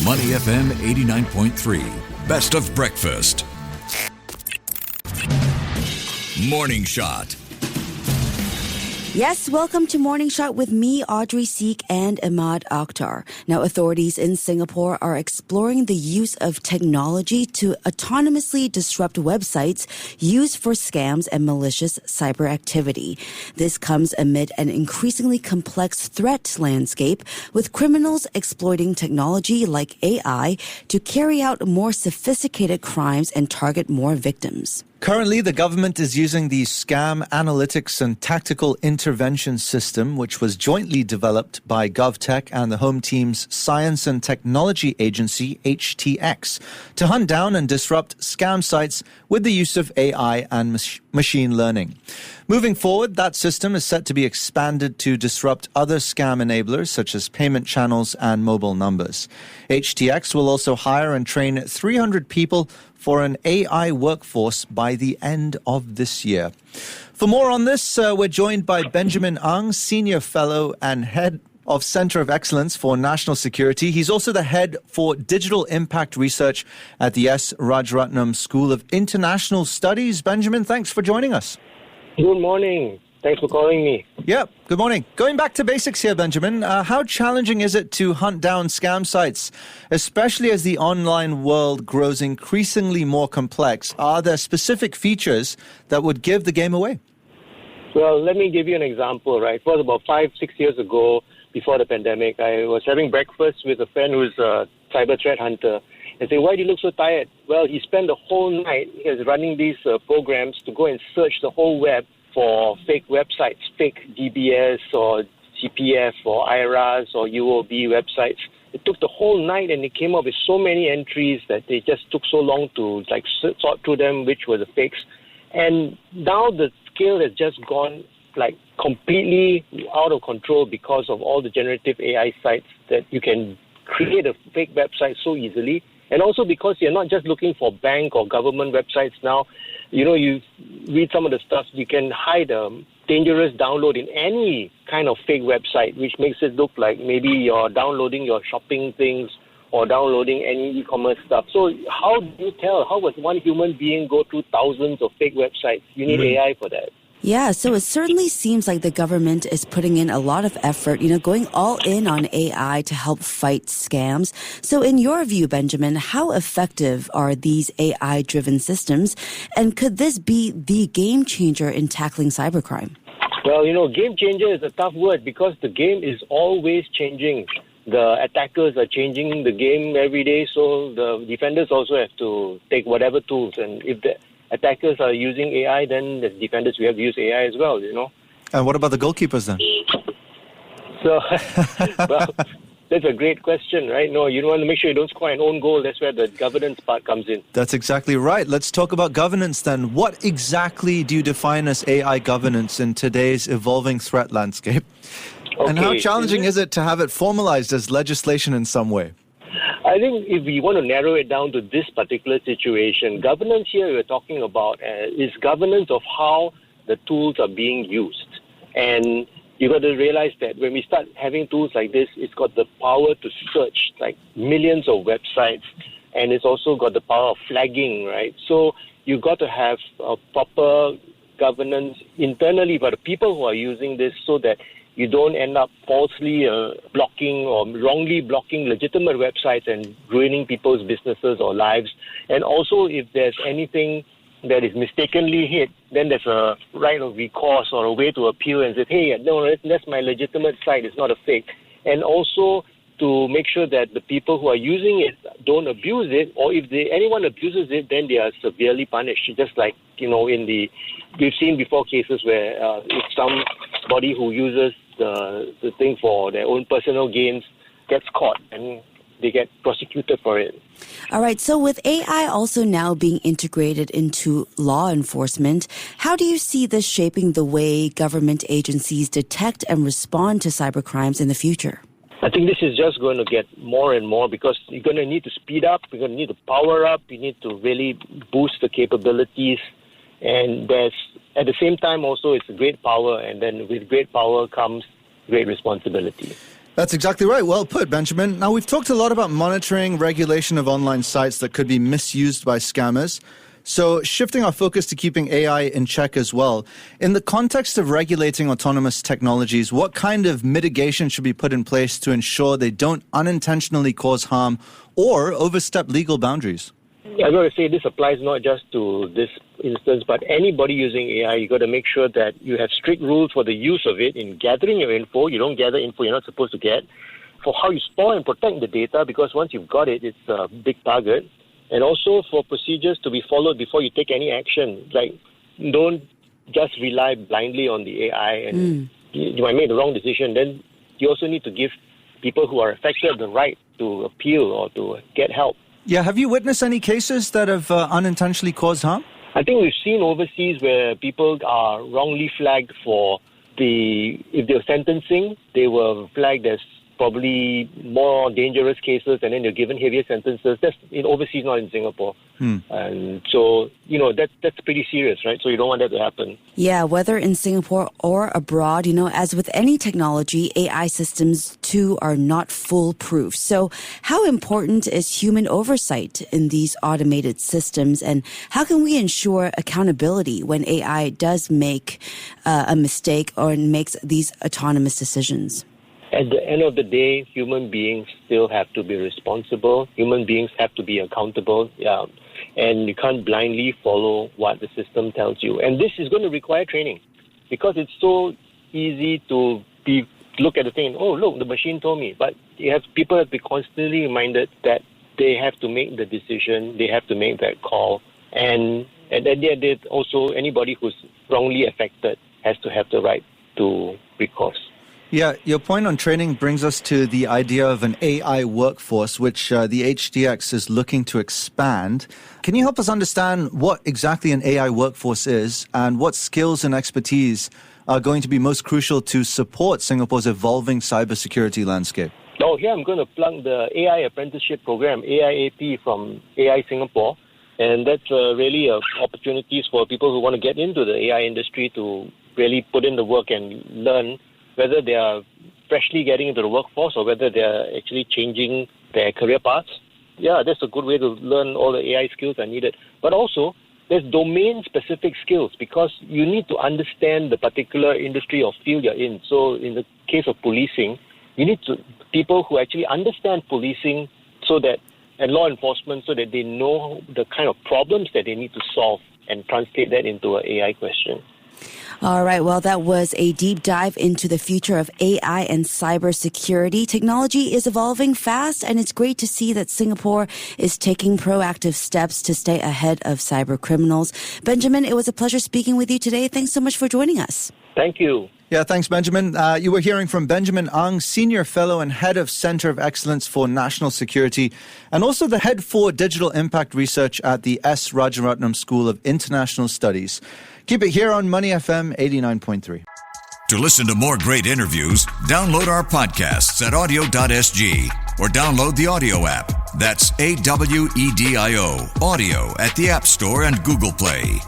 Money FM 89.3. Best of breakfast. Morning Shot. Yes, welcome to Morning Shot with me, Audrey Seek, and Emaad Akhtar. Now, authorities in Singapore are exploring the use of technology to autonomously disrupt websites used for scams and malicious cyber activity. This comes amid an increasingly complex threat landscape, with criminals exploiting technology like AI to carry out more sophisticated crimes and target more victims. Currently, the government is using the Scam Analytics and Tactical Intervention System, which was jointly developed by GovTech and the Home Team's Science and Technology Agency, HTX, to hunt down and disrupt scam sites with the use of AI and machine learning. Moving forward, that system is set to be expanded to disrupt other scam enablers such as payment channels and mobile numbers. HTX will also hire and train 300 people for an AI workforce by the end of this year. For more on this, we're joined by Benjamin Ang, Senior Fellow and Head of Center of Excellence for National Security. He's also the Head for Digital Impact Research at the S. Rajaratnam School of International Studies. Benjamin, thanks for joining us. Good morning. Thanks for calling me. Yeah, good morning. Going back to basics here, Benjamin, how challenging is it to hunt down scam sites, especially as the online world grows increasingly more complex? Are there specific features that would give the game away? Well, let me give you an example, right? It was about 5-6 years ago, before the pandemic. I was having breakfast with a friend who's a cyber threat hunter and say, "Why do you look so tired?" Well, he spent the whole night running these programs to go and search the whole web for fake websites, fake DBS or CPF or IRAS or UOB websites. It took the whole night and it came up with so many entries that they just took so long to sort through them, which were the fakes. And now the scale has just gone completely out of control because of all the generative AI sites that you can create a fake website so easily. And also because you're not just looking for bank or government websites now. You read some of the stuff, you can hide a dangerous download in any kind of fake website, which makes it look like maybe you're downloading your shopping things or downloading any e-commerce stuff. So how do you tell? How would one human being go through thousands of fake websites? You need AI for that. Yeah, so it certainly seems like the government is putting in a lot of effort, going all in on AI to help fight scams. So in your view, Benjamin, how effective are these AI-driven systems? And could this be the game changer in tackling cybercrime? Well, game changer is a tough word because the game is always changing. The attackers are changing the game every day, so the defenders also have to take whatever tools. And if the attackers are using AI, then as defenders, we have to use AI as well, And what about the goalkeepers then? So, well, that's a great question, right? No, you want to make sure you don't score an own goal. That's where the governance part comes in. That's exactly right. Let's talk about governance then. What exactly do you define as AI governance in today's evolving threat landscape? Okay. And how challenging is it to have it formalized as legislation in some way? I think if we want to narrow it down to this particular situation, governance here we're talking about is governance of how the tools are being used. And you got to realize that when we start having tools like this, it's got the power to search millions of websites, and it's also got the power of flagging, right? So you've got to have a proper governance internally by the people who are using this so that you don't end up falsely blocking or wrongly blocking legitimate websites and ruining people's businesses or lives. And also, if there's anything that is mistakenly hit, then there's a right of recourse or a way to appeal and say, hey, no, that's my legitimate site, it's not a fake. And also to make sure that the people who are using it don't abuse it, or if anyone abuses it, then they are severely punished. Just like, we've seen before cases where if somebody who uses the thing for their own personal gains gets caught and they get prosecuted for it. All right. So with AI also now being integrated into law enforcement, how do you see this shaping the way government agencies detect and respond to cybercrimes in the future? I think this is just going to get more and more because you're going to need to speed up, you're going to need to power up, you need to really boost the capabilities. And there's, at the same time also, it's a great power. And then with great power comes great responsibility. That's exactly right. Well put, Benjamin. Now, we've talked a lot about monitoring, regulation of online sites that could be misused by scammers. So shifting our focus to keeping AI in check as well. In the context of regulating autonomous technologies, what kind of mitigation should be put in place to ensure they don't unintentionally cause harm or overstep legal boundaries? I'm going to say this applies not just to this instance, but anybody using AI, you got to make sure that you have strict rules for the use of it in gathering your info. You don't gather info you're not supposed to get. For how you store and protect the data, because once you've got it, it's a big target. And also for procedures to be followed before you take any action. Like, don't just rely blindly on the AI and you might make the wrong decision. Then you also need to give people who are affected the right to appeal or to get help. Yeah, have you witnessed any cases that have unintentionally caused harm? I think we've seen overseas where people are wrongly flagged if they're sentencing, they were flagged as probably more dangerous cases, and then they're given heavier sentences. That's in overseas, not in Singapore. And so, that's pretty serious, right? So you don't want that to happen. Yeah, whether in Singapore or abroad, as with any technology, AI systems too are not foolproof. So how important is human oversight in these automated systems, and how can we ensure accountability when AI does make a mistake or makes these autonomous decisions? At the end of the day, human beings still have to be responsible. Human beings have to be accountable. Yeah. And you can't blindly follow what the system tells you. And this is going to require training because it's so easy to look at the thing, oh, look, the machine told me. But people have to be constantly reminded that they have to make the decision, they have to make that call. And at the end of the day, also anybody who's wrongly affected has to have the right to recourse. Yeah, your point on training brings us to the idea of an AI workforce, which the HDX is looking to expand. Can you help us understand what exactly an AI workforce is and what skills and expertise are going to be most crucial to support Singapore's evolving cybersecurity landscape? Oh, here I'm going to plug the AI apprenticeship program, AIAP from AI Singapore. And that's really opportunities for people who want to get into the AI industry to really put in the work and learn, whether they are freshly getting into the workforce or whether they are actually changing their career paths. Yeah, that's a good way to learn all the AI skills I needed. But also, there's domain-specific skills because you need to understand the particular industry or field you're in. So in the case of policing, you need people who actually understand policing and law enforcement so that they know the kind of problems that they need to solve and translate that into an AI question. All right. Well, that was a deep dive into the future of AI and cybersecurity. Technology is evolving fast, and it's great to see that Singapore is taking proactive steps to stay ahead of cyber criminals. Benjamin, it was a pleasure speaking with you today. Thanks so much for joining us. Thank you. Yeah, thanks, Benjamin. You were hearing from Benjamin Ang, Senior Fellow and Head of Center of Excellence for National Security, and also the Head for Digital Impact Research at the S. Rajaratnam School of International Studies. Keep it here on Money FM 89.3. To listen to more great interviews, download our podcasts at audio.sg or download the audio app. That's AWEDIO, audio at the App Store and Google Play.